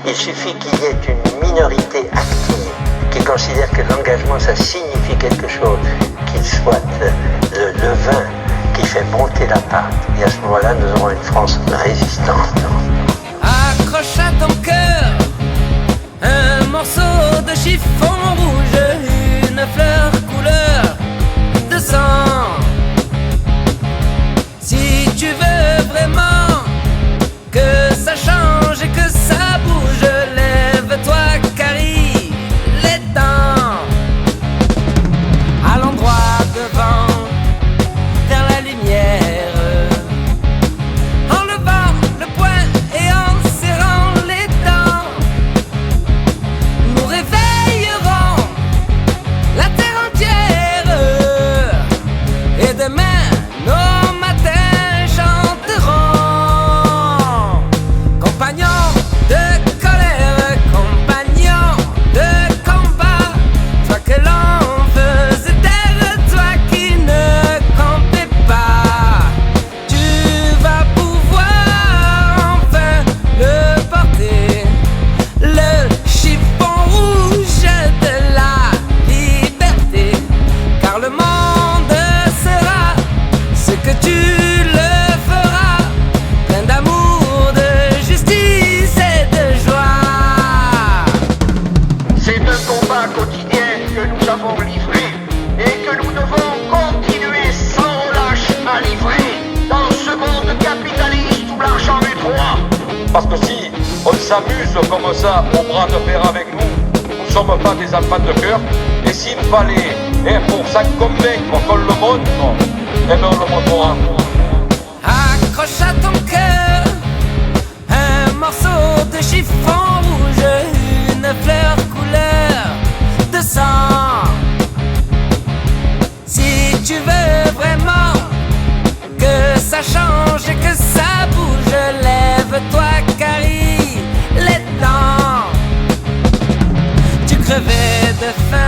Il suffit qu'il y ait une minorité active qui considère que l'engagement, ça signifie quelque chose, qu'il soit le levain qui fait monter la pâte. Et à ce moment-là, nous aurons une France résistante. Accroche à ton cœur un morceau de chiffon rouge, une fleur couleur de sang. Si tu veux vraiment que ça change et que ça bouge, lève-toi car il est temps. À l'endroit devant, vers la lumière, en levant le poing et en serrant les dents, nous réveillerons la terre entière. Et demain, nos matins chanteront. Compagnons de colère, compagnons de combat, toi que l'on faisait taire, toi qui ne comptais pas, tu vas pouvoir enfin le porter, le chiffon rouge de la liberté, car le monde sera ce que tu le feras, plein d'amour, de justice et de joie. C'est un combat quotidien que nous avons livré et que nous devons continuer sans relâche à livrer dans ce monde capitaliste où l'argent est roi. Parce que si on s'amuse comme ça au bras de fer avec nous, nous ne sommes pas des enfants de cœur. Et s'il fallait, pour s'en convaincre qu'on le montre, eh bien on le montrera. Accroche à ton cœur un morceau de chiffon rouge, une fleur couleur de sang. Si tu veux vraiment que ça change et que ça bouge, lève-toi car il est temps. Tu crevais de faim